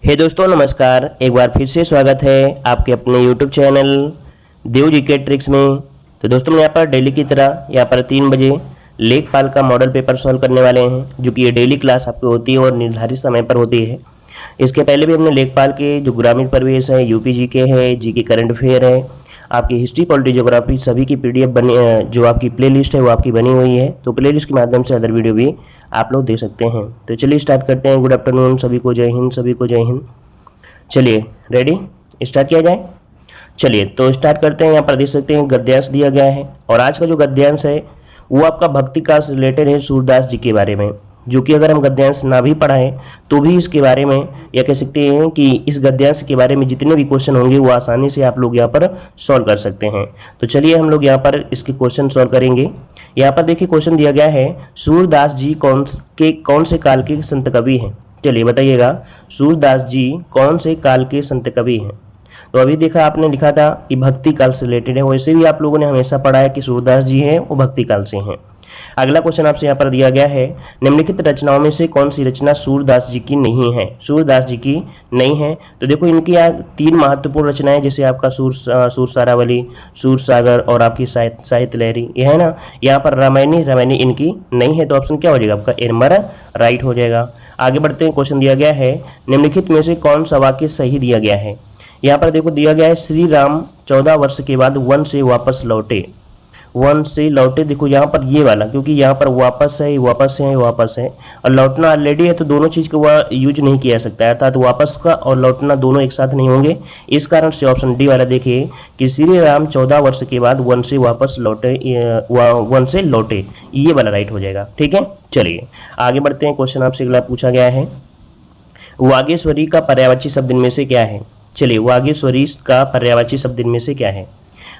हे दोस्तों नमस्कार। एक बार फिर से स्वागत है आपके अपने यूट्यूब चैनल देव जीके ट्रिक्स में। तो दोस्तों हम यहाँ पर डेली की तरह यहाँ पर 3 बजे लेखपाल का मॉडल पेपर सॉल्व करने वाले हैं, जो कि ये डेली क्लास आपकी होती है और निर्धारित समय पर होती है। इसके पहले भी हमने लेखपाल के जो ग्रामीण परिवेश है, यूपी जीके है, जीके करंट अफेयर है, आपकी हिस्ट्री पॉलिटी ज्योग्राफी सभी की पीडीएफ बनी, जो आपकी प्लेलिस्ट है वो आपकी बनी हुई है। तो प्लेलिस्ट के माध्यम से अदर वीडियो भी आप लोग देख सकते हैं। तो चलिए स्टार्ट करते हैं। गुड आफ्टरनून सभी को, जय हिंद सभी को, जय हिंद। चलिए रेडी, स्टार्ट किया जाए। चलिए तो स्टार्ट करते हैं। यहाँ पर देख सकते हैं गद्यांश दिया गया है, और आज का जो गद्यांश है वो आपका भक्ति काल से रिलेटेड है, सूरदास जी के बारे में, जो कि अगर हम गद्यांश ना भी पढ़ाएं तो भी इसके बारे में या कह सकते हैं कि इस गद्यांश के बारे में जितने भी क्वेश्चन होंगे वो आसानी से आप लोग यहाँ पर सॉल्व कर सकते हैं। तो चलिए हम लोग यहाँ पर इसके क्वेश्चन सॉल्व करेंगे। यहाँ पर देखिए क्वेश्चन दिया गया है, सूरदास जी कौन से काल के संत कवि हैं। चलिए बताइएगा, सूरदास जी कौन से काल के संत कवि हैं। तो अभी देखा आपने लिखा था कि भक्ति काल से रिलेटेड है, वैसे भी आप लोगों ने हमेशा पढ़ा है कि सूरदास जी हैं वो भक्ति काल से हैं। अगला क्वेश्चन आपसे यहाँ पर दिया गया है, निम्नलिखित रचनाओं में से कौन सी रचना सूरदास जी की नहीं है। सूरदास जी की नहीं है तो देखो इनकी यहाँ 3 महत्वपूर्ण रचनाएं, जैसे आपका सूर सारावली, सूर सागर और आपकी साहित्य लहरी, ये है ना। यहाँ पर रामायणी इनकी नहीं है, तो ऑप्शन क्या हो जाएगा आपका, ए नंबर राइट हो जाएगा। आगे बढ़ते हैं। क्वेश्चन दिया गया है, निम्नलिखित में से कौन सा वाक्य सही दिया गया है। यहाँ पर देखो दिया गया है, श्री राम 14 वर्ष के बाद वन से वापस लौटे। वन से लौटे, देखो यहाँ पर ये वाला, क्योंकि यहाँ पर वापस है, वापस है, वापस है, और लौटना ऑलरेडी है, तो दोनों चीज़ को वह यूज नहीं किया जा सकता है, अर्थात वापस का और लौटना दोनों एक साथ नहीं होंगे। इस कारण से ऑप्शन डी वाला देखिए कि श्री राम 14 वर्ष के बाद वन से वापस लौटे, वन से लौटे, ये वाला राइट हो जाएगा। ठीक है, चलिए आगे बढ़ते हैं। क्वेश्चन आपसे अगला पूछा गया है, वागेश्वरी का पर्यायवाची शब्द इनमें से क्या है। चलिए, वागेश्वरी का पर्यायवाची शब्द इनमें से क्या है।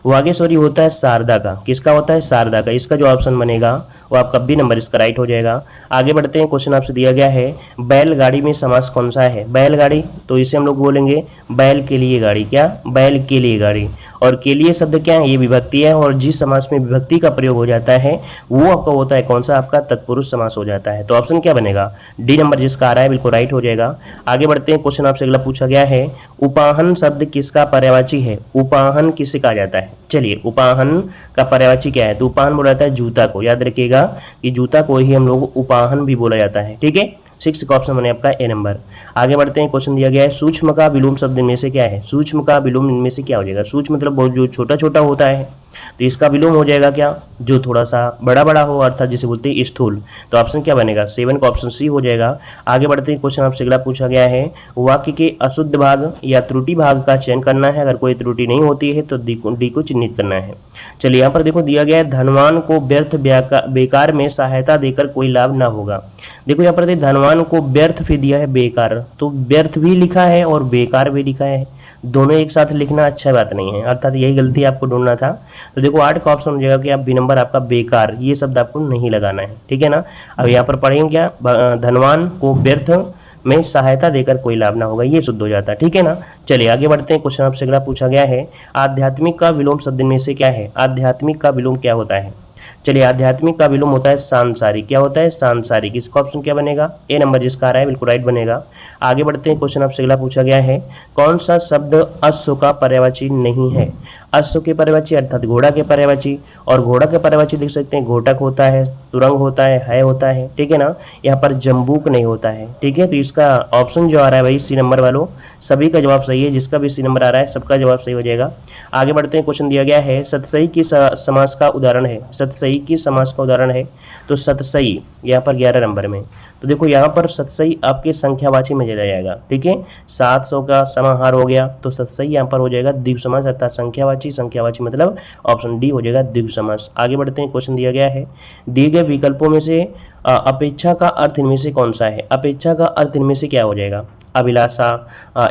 वागेश्वरी होता है शारदा का। किसका होता है, शारदा का। इसका जो ऑप्शन बनेगा वो आपका बी नंबर इसका राइट हो जाएगा। आगे बढ़ते हैं। क्वेश्चन आपसे दिया गया है, बैलगाड़ी में समास कौन सा है। बैलगाड़ी, तो इसे हम लोग बोलेंगे बैल के लिए गाड़ी। क्या, बैल के लिए गाड़ी। और के लिए शब्द क्या है, ये विभक्ति है, और जिस समास में विभक्ति का प्रयोग हो जाता है वो आपका होता है कौन सा, आपका तत्पुरुष समास हो जाता है। तो ऑप्शन क्या बनेगा, डी नंबर जिसका आ रहा है बिल्कुल राइट हो जाएगा। आगे बढ़ते हैं। क्वेश्चन आपसे अगला पूछा गया है, उपाहन शब्द किसका पर्यायवाची है। उपाहन किसे कहा जाता है। चलिए, उपाहन का पर्यायवाची क्या है, तो उपाहन बोला जाता है जूता को। याद रखिएगा कि जूता को ही हम लोग उपाहन भी बोला जाता है। ठीक है, 6 का ऑप्शन बने आपका ए नंबर। आगे बढ़ते हैं। क्वेश्चन दिया गया है, सूक्ष्म का विलोम शब्द इनमें से क्या है। सूक्ष्म का विलोम इनमें से क्या हो जाएगा। सूक्ष्म मतलब बहुत जो छोटा छोटा होता है, तो इसका विलोम हो जाएगा क्या, जो थोड़ा सा बड़ा बड़ा हो, अर्थात जिसे बोलते हैं स्थूल। तो ऑप्शन क्या बनेगा, 7 का ऑप्शन सी हो जाएगा। आगे बढ़ते हैं। क्वेश्चन आपसे अगला पूछा गया है, वाक्य के अशुद्ध भाग या त्रुटि भाग का चयन करना है। अगर कोई त्रुटि नहीं होती है तो डी को चिन्हित करना है। चलिए, यहाँ पर देखो दिया गया है, धनवान को व्यर्थ बेकार में सहायता देकर कोई लाभ ना होगा। देखो यहाँ पर धनवान को व्यर्थ फिर दिया है बेकार, तो व्यर्थ भी लिखा है और बेकार भी लिखा है, दोनों एक साथ लिखना अच्छा बात नहीं है, अर्थात यही गलती आपको ढूंढना था। तो देखो 8 का ऑप्शन हो जाएगा कि आप बी नंबर आपका बेकार, ये शब्द आपको नहीं लगाना है। ठीक है ना। अब यहाँ पर पढ़ेंगे क्या, धनवान को व्यर्थ में सहायता देकर कोई लाभ ना होगा, ये शुद्ध हो जाता है। ठीक है ना। चलिए आगे बढ़ते हैं। क्वेश्चन आपसे अगला पूछा गया है, आध्यात्मिक का विलोम शब्द में से क्या है। आध्यात्मिक का विलोम क्या होता है। चलिए, आध्यात्मिक का विलोम होता है सांसारिक। क्या होता है, सांसारिक। इसका ऑप्शन क्या बनेगा, ए नंबर जिसका आ रहा है बिल्कुल राइट बनेगा। आगे बढ़ते हैं। क्वेश्चन आपसे अगला पूछा गया है, कौन सा शब्द अश्व का पर्यायवाची नहीं है। अश्व के पर्यायवाची अर्थात घोड़ा के पर्यायवाची, और घोड़ा के पर्यायवाची देख सकते हैं घोटक होता है, तुरंग होता है होता है। ठीक है ना। यहाँ पर जम्बूक नहीं होता है। ठीक है, तो इसका ऑप्शन जो आ रहा है भाई सी नंबर वालों, सभी का जवाब सही है, जिसका भी सी नंबर आ रहा है सबका जवाब सही हो जाएगा। आगे बढ़ते हैं। क्वेश्चन दिया गया है, सतसई की समास का उदाहरण है। सतसई की समास का उदाहरण है, तो सतसई यहाँ पर 11 नंबर में। तो देखो यहाँ पर सतसई आपके संख्यावाची में चला जाएगा। ठीक है, 700 का समाहार हो गया, तो सतसई यहाँ पर हो जाएगा द्विगु समास, अर्थात संख्यावाची। संख्यावाची मतलब ऑप्शन डी हो जाएगा द्विगु समास। आगे बढ़ते हैं। क्वेश्चन दिया गया है, दिए गए विकल्पों में से अपेक्षा का अर्थ इनमें से कौन सा है। अपेक्षा का अर्थ इनमें से क्या हो जाएगा, अभिलाषा,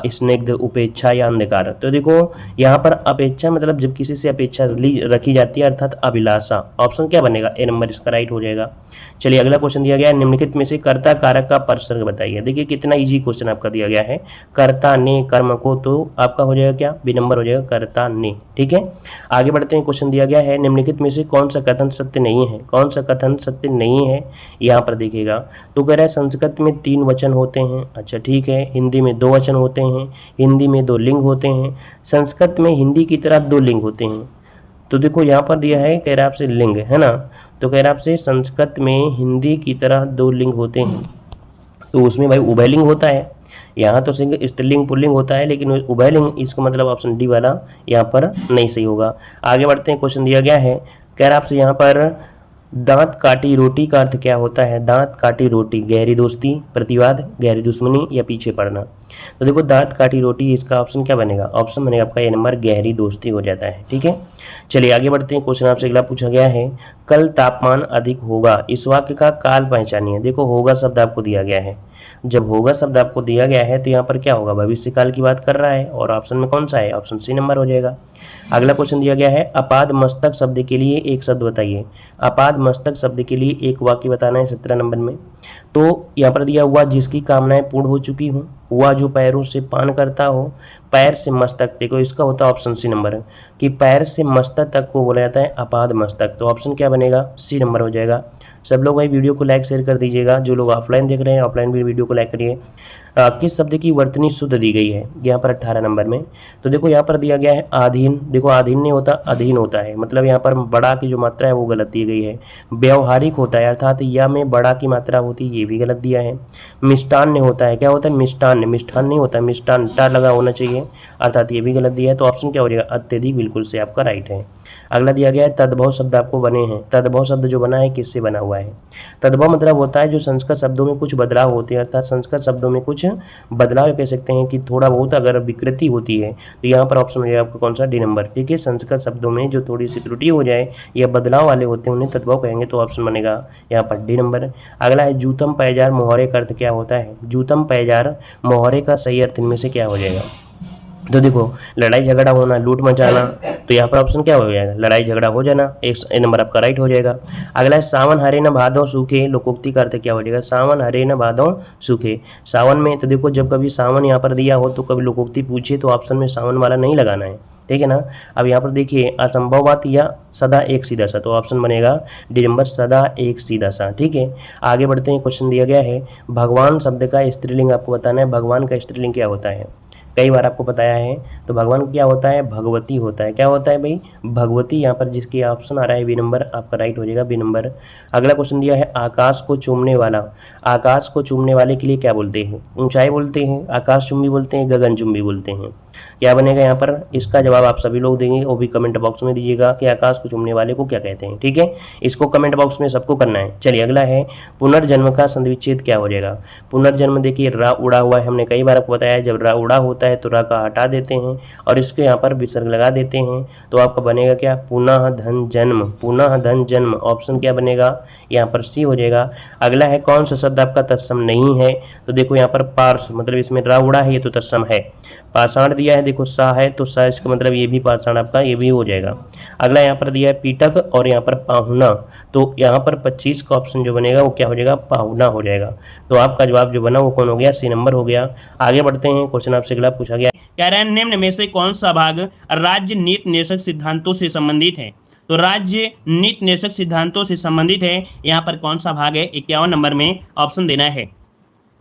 स्निग्ध, उपेक्षा या अंधकार। तो देखो यहाँ पर अपेक्षा मतलब जब किसी से अपेक्षा रखी जाती है, अर्थात अभिलाषा। ऑप्शन क्या बनेगा, ए नंबर इसका राइट हो जाएगा। चलिए अगला क्वेश्चन दिया गया है, निम्नलिखित में से कर्ता कारक का परसर्ग बताइए। देखिए कितना इजी क्वेश्चन आपका दिया गया है, कर्ता ने कर्म को, तो आपका हो जाएगा क्या, बी नंबर हो जाएगा कर्ता ने। ठीक है, आगे बढ़ते हैं। क्वेश्चन दिया गया है, निम्नलिखित में से कौन सा कथन सत्य नहीं है। कौन सा कथन सत्य नहीं है, यहाँ पर देखिएगा तो कह रहा है संस्कृत में 3 वचन होते हैं। अच्छा ठीक है, हिंदी में 2 वचन होते हैं, हिंदी में 2 लिंग होते हैं, संस्कृत में हिंदी की तरह 2 लिंग होते हैं। तो देखो यहाँ पर दिया है, कह रहा है आपसे लिंग, है ना, तो कह रहा है आपसे संस्कृत में हिंदी की तरह 2 लिंग होते हैं। तो उसमें भाई उभयलिंग होता है, यहाँ तो स्त्रीलिंग पुल्लिंग होता है, लेकिन उभयलिंग, इसका मतलब ऑप्शन डी वाला यहाँ पर नहीं सही होगा। आगे बढ़ते हैं, क्वेश्चन दिया गया है, कह रहा आपसे यहाँ पर दांत काटी रोटी का अर्थ क्या होता है। दांत काटी रोटी, गहरी दोस्ती, प्रतिवाद, गहरी दुश्मनी या पीछे पड़ना। तो देखो दांत काटी रोटी, इसका ऑप्शन क्या बनेगा, ऑप्शन बनेगा आपका ए नंबर, गहरी दोस्ती हो जाता है। ठीक है, चलिए आगे बढ़ते हैं। क्वेश्चन आपसे अगला पूछा गया है, कल तापमान अधिक होगा, इस वाक्य का काल पहचानिए। देखो होगा शब्द आपको दिया गया है, जब होगा शब्द आपको दिया गया है तो यहाँ पर क्या होगा, भविष्यकाल की बात कर रहा है, और ऑप्शन में कौन सा है, ऑप्शन सी नंबर हो जाएगा। अगला क्वेश्चन दिया गया है, अपाद मस्तक शब्द के लिए एक शब्द बताइए। अपाद मस्तक शब्द के लिए एक वाक्य बताना है 17 नंबर में। तो यहाँ पर दिया हुआ, जिसकी कामनाएं पूर्ण हो चुकी हों, वह जो पैरों से पान करता हो, पैर से मस्तक, देखो इसका होता है ऑप्शन सी नंबर कि पैर से मस्तक तक को बोला जाता है अपाद मस्तक। तो ऑप्शन क्या बनेगा, सी नंबर हो जाएगा। सब लोग भाई वीडियो को लाइक शेयर कर दीजिएगा, जो लोग ऑफलाइन देख रहे हैं ऑफलाइन भी वीडियो को लाइक करिए। किस शब्द की वर्तनी शुद्ध दी गई है, यहाँ पर 18 नंबर में। तो देखो यहाँ पर दिया गया है आधीन, देखो आधीन नहीं होता, अधीन होता है, मतलब यहाँ पर बड़ा की जो मात्रा है वो गलत दी गई है। व्यवहारिक होता है, अर्थात या में बड़ा की मात्रा होती है, ये भी गलत दिया है। मिष्टान्न होता है, क्या होता है, मिष्टान्न, मिष्ठान नहीं होता, मिष्टान टा लगा होना चाहिए, अर्थात ये भी गलत दिया है। तो ऑप्शन क्या हो जाएगा, अत्यधिक, बिल्कुल से आपका राइट है। अगला दिया गया है, तद्भव शब्द आपको बने हैं। तद्भव शब्द जो बना है किससे बना हुआ है। तद्भव मतलब होता है जो संस्कृत शब्दों में कुछ बदलाव होते हैं, अर्थात संस्कृत शब्दों में कुछ बदलाव कह सकते हैं कि थोड़ा बहुत अगर विकृति होती है, तो यहाँ पर ऑप्शन हो जाएगा आपका कौन सा, डी नंबर। ठीक है, संस्कृत शब्दों में जो थोड़ी सी त्रुटि हो जाए या बदलाव वाले होते हैं उन्हें तद्भव कहेंगे, तो ऑप्शन बनेगा यहाँ पर डी नंबर। अगला है, जूतम पैजार मोहरे का अर्थ क्या होता है। जूतम पैजार मोहरे का सही अर्थ इनमें से क्या हो जाएगा। तो देखो लड़ाई झगड़ा होना, लूट मचाना, तो यहाँ पर ऑप्शन क्या हो जाएगा, लड़ाई झगड़ा हो जाना, एक नंबर आपका राइट हो जाएगा। अगला है, सावन हरे न भादों सूखे, लोकोक्ति का अर्थ क्या हो जाएगा, सावन हरे न भादों सूखे। सावन में, तो देखो जब कभी सावन यहाँ पर दिया हो तो कभी लोकोक्ति पूछे तो ऑप्शन में सावन वाला नहीं लगाना है, ठीक है ना। अब यहाँ पर देखिए असंभव बात या सदा एक सीधा सा, तो ऑप्शन बनेगा डी नंबर, सदा एक सीधा सा। ठीक है, आगे बढ़ते हैं। क्वेश्चन दिया गया है, भगवान शब्द का स्त्रीलिंग आपको बताना है। भगवान का स्त्रीलिंग क्या होता है, कई बार आपको बताया है। तो भगवान क्या होता है, भगवती होता है। क्या होता है भाई, भगवती। यहाँ पर जिसकी ऑप्शन आ रहा है बी नंबर, आपका राइट हो जाएगा बी नंबर। अगला क्वेश्चन दिया है, आकाश को चूमने वाला। आकाश को चूमने वाले के लिए क्या बोलते हैं, ऊंचाई बोलते हैं, आकाश चुंबी बोलते हैं, गगन चुंबी बोलते हैं। क्या बनेगा यहाँ पर, इसका जवाब आप सभी लोग देंगे, वो भी कमेंट बॉक्स में दीजिएगा कि आकाश को चूमने वाले को क्या कहते हैं। ठीक है, इसको कमेंट बॉक्स में सबको करना है। चलिए अगला है, पुनर्जन्म का संधिविच्छेद क्या हो जाएगा। पुनर्जन्म देखिए रा उड़ा हुआ है, हमने कई बार आपको बताया है, जब रा उड़ा होता है तो रा का हटा देते हैं और इसके यहाँ पर विसर्ग लगा देते हैं, तो आपका बनेगा क्या, पुनः धन जन्म। पुनः धन जन्म, ऑप्शन क्या बनेगा, यहाँ पर सी हो जाएगा। अगला है, कौन सा शब्द आपका तत्सम नहीं है। तो देखो यहाँ पर पार्श, मतलब इसमें रा उड़ा है, ये तो तत्सम है। पाषाण दिया है, देखो सा है तो सा, इसका मतलब ये भी पाषाण आपका, ये भी हो जाएगा। अगला यहाँ पर दिया है पीटक और यहाँ पर पाहुना, तो यहाँ पर 25 का ऑप्शन जो बनेगा वो क्या हो जाएगा, पाहुना हो जाएगा। तो आपका जवाब जो बना वो कौन हो गया, सी नंबर हो गया। आगे बढ़ते हैं, क्वेश्चन आपसे अगला पूछा गया, कह रहे हैं निम्न में से कौन सा भाग राज्य नीति निदेशक सिद्धांतों से संबंधित है। तो राज्य नीति निदेशक सिद्धांतों से संबंधित है, यहाँ पर कौन सा भाग है, 51 नंबर में ऑप्शन देना है।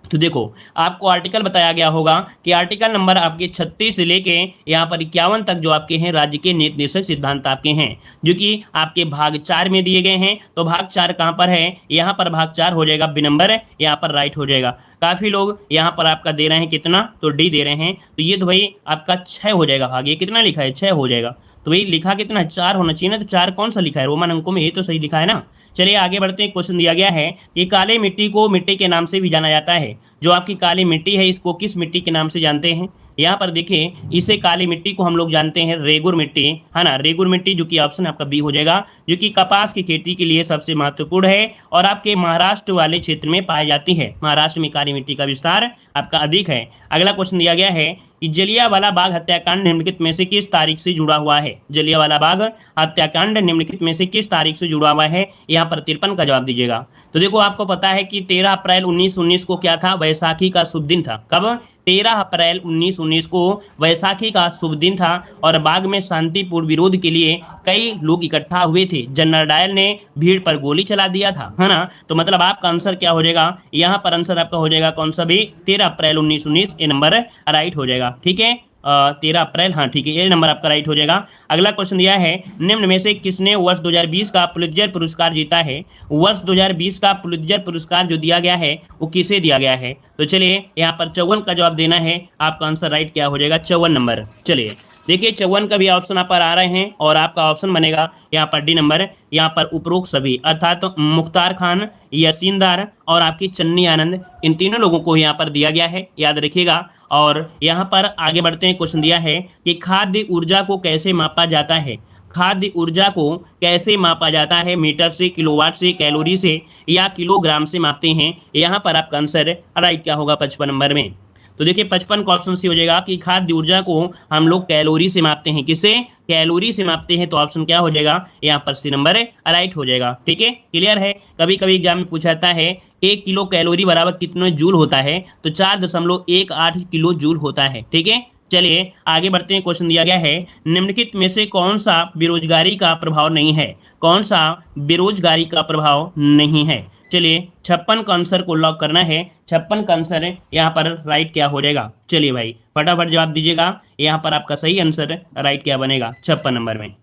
तो देखो आपको आर्टिकल बताया गया होगा कि आर्टिकल नंबर आपके 36 से लेके यहाँ पर 51 तक जो आपके हैं राज्य के नीति निदेशक सिद्धांत आपके हैं, जो कि आपके भाग 4 में दिए गए हैं। तो भाग 4 कहाँ पर है, यहाँ पर भाग 4 हो जाएगा, बी नंबर यहाँ पर राइट हो जाएगा। काफ़ी लोग यहाँ पर आपका दे रहे हैं कितना, तो डी दे रहे हैं, तो ये तो भाई आपका 6 हो जाएगा भाग। ये कितना लिखा है, 6 हो जाएगा। तो भाई लिखा कितना, 4 होना चाहिए ना, तो 4 कौन सा लिखा है, रोमन अंकों में, ये तो सही लिखा है ना। चलिए आगे बढ़ते हैं। क्वेश्चन दिया गया है कि काली मिट्टी को मिट्टी के नाम से भी जाना जाता है। जो आपकी काली मिट्टी है इसको किस मिट्टी के नाम से जानते हैं। यहाँ पर देखिए, इसे काली मिट्टी को हम लोग जानते हैं रेगुर मिट्टी, है ना, रेगुर मिट्टी, जो कि ऑप्शन आपका बी हो जाएगा, जो कि कपास की खेती के लिए सबसे महत्वपूर्ण है और आपके महाराष्ट्र वाले क्षेत्र में पाई जाती है। महाराष्ट्र में काली मिट्टी का विस्तार आपका अधिक है। अगला क्वेश्चन दिया गया है कि जलियांवाला बाग हत्याकांड निम्नलिखित में से किस तारीख से जुड़ा हुआ है। जलियांवाला बाग हत्याकांड निम्नलिखित में से किस तारीख से जुड़ा हुआ है, यहाँ पर 53 का जवाब दीजिएगा। तो देखो आपको पता है कि 13 अप्रैल 1919 को क्या था, बैसाखी का शुभ दिन था। कब, 13 अप्रैल 1919 को वैसाखी का शुभ दिन था और बाग में शांतिपूर्ण विरोध के लिए कई लोग इकट्ठा हुए थे। जनरल डायल ने भीड़ पर गोली चला दिया था, है ना। तो मतलब आपका आंसर क्या हो जाएगा, यहाँ पर आंसर आपका हो जाएगा कौन सा भी, 13 अप्रैल 1919, ये नंबर राइट हो जाएगा। ठीक है, 13 अप्रैल, हाँ ठीक है, ये नंबर आपका राइट हो जाएगा। अगला क्वेश्चन दिया है, निम्न में से किसने वर्ष 2020 का पुलित्जर पुरस्कार जीता है। वर्ष 2020 का पुलित्जर पुरस्कार जो दिया गया है वो किसे दिया गया है। तो चलिए यहाँ पर 54 का जवाब देना है, आपका आंसर राइट क्या हो जाएगा, 54 नंबर। चलिए देखिए 54 का भी ऑप्शन आप पर आ रहे हैं और आपका ऑप्शन बनेगा यहाँ पर डी नंबर, यहाँ पर उपरोक्त सभी, अर्थात तो मुख्तार खान, यासीनदार और आपकी चन्नी आनंद, इन तीनों लोगों को यहाँ पर दिया गया है, याद रखिएगा। और यहाँ पर आगे बढ़ते हैं, क्वेश्चन दिया है कि खाद्य ऊर्जा को कैसे मापा जाता है। खाद्य ऊर्जा को कैसे मापा जाता है, मीटर से, किलोवाट से, कैलोरी से या किलोग्राम से मापते हैं। यहाँ पर आपका आंसर राइट क्या होगा 55 नंबर में। तो देखिए 55 का ऑप्शन सी हो जाएगा कि खाद्य ऊर्जा को हम लोग कैलोरी से मापते हैं, किसे, कैलोरी से मापते हैं। तो ऑप्शन क्या हो जाएगा, यहाँ पर सी नंबर राइट हो जाएगा। ठीक है, क्लियर है। कभी कभी एग्जाम में पूछा जाता है 1 किलो कैलोरी बराबर कितने जूल होता है, तो 4.18 किलो जूल होता है। ठीक है, चलिए आगे बढ़ते हैं। क्वेश्चन दिया गया है, निम्नलिखित में से कौन सा बेरोजगारी का प्रभाव नहीं है, कौन सा बेरोजगारी का प्रभाव नहीं है। चलिए 56 का आंसर को लॉक करना है, 56 का आंसर यहाँ पर राइट क्या हो जाएगा। चलिए भाई फटाफट जवाब दीजिएगा, यहाँ पर आपका सही आंसर राइट क्या बनेगा 56 नंबर में।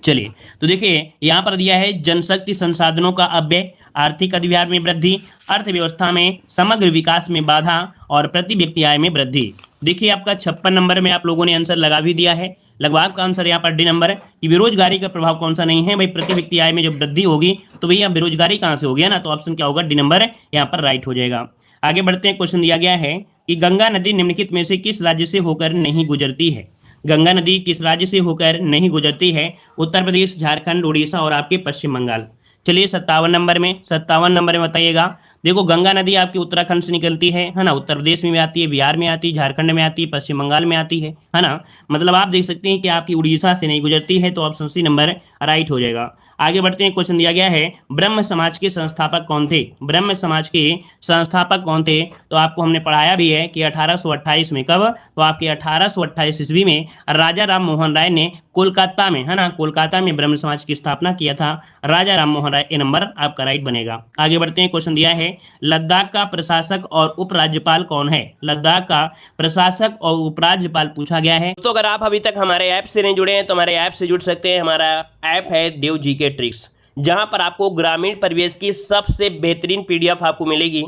चलिए तो देखिए यहाँ पर दिया है, जनशक्ति संसाधनों का अपव्यय, आर्थिक अधिभार में वृद्धि, अर्थव्यवस्था में समग्र विकास में बाधा और प्रति व्यक्ति आय में वृद्धि। देखिए आपका 56 नंबर में आप लोगों ने आंसर लगा भी दिया है, लगभग आपका आंसर यहाँ पर डी नंबर है कि बेरोजगारी का प्रभाव कौन सा नहीं है भाई, प्रति व्यक्ति आय में जब वृद्धि होगी तो भैया बेरोजगारी कहाँ से होगी, है ना। तो ऑप्शन क्या होगा, डी नंबर यहाँ पर राइट हो जाएगा। आगे बढ़ते हैं, क्वेश्चन दिया गया है कि गंगा नदी निम्नलिखित में से किस राज्य से होकर नहीं गुजरती है। गंगा नदी किस राज्य से होकर नहीं गुजरती है, उत्तर प्रदेश, झारखंड, उड़ीसा और आपके पश्चिम बंगाल। चलिए 57 नंबर में, 57 नंबर में बताइएगा। देखो गंगा नदी आपकी उत्तराखंड से निकलती है ना, उत्तर प्रदेश में भी आती है, बिहार में आती है, झारखंड में आती है, पश्चिम बंगाल में आती है ना। मतलब आप देख सकते हैं कि आपकी उड़ीसा से नहीं गुजरती है, तो ऑप्शन सी नंबर राइट हो जाएगा। आगे बढ़ते हैं, क्वेश्चन दिया गया है, ब्रह्म समाज के संस्थापक कौन थे। ब्रह्म समाज के संस्थापक कौन थे, तो आपको हमने पढ़ाया भी है कि 1828 में, कब, तो आपके 1828 ईस्वी में राजा राम मोहन राय ने कोलकाता में, है ना, कोलकाता में ब्रह्म समाज की स्थापना किया था राजा राम मोहन राय। ए नंबर आपका राइट बनेगा। आगे बढ़ते हैं, क्वेश्चन दिया है, लद्दाख का प्रशासक और उपराज्यपाल कौन है। लद्दाख का प्रशासक और उपराज्यपाल पूछा गया है। तो अगर आप अभी तक हमारे ऐप से नहीं जुड़े हैं तो हमारे ऐप से जुड़ सकते हैं। हमारा ऐप है देव जीके ट्रिक्स, जहां पर आपको ग्रामीण परिवेश की सबसे बेहतरीन पीडीएफ आपको मिलेगी।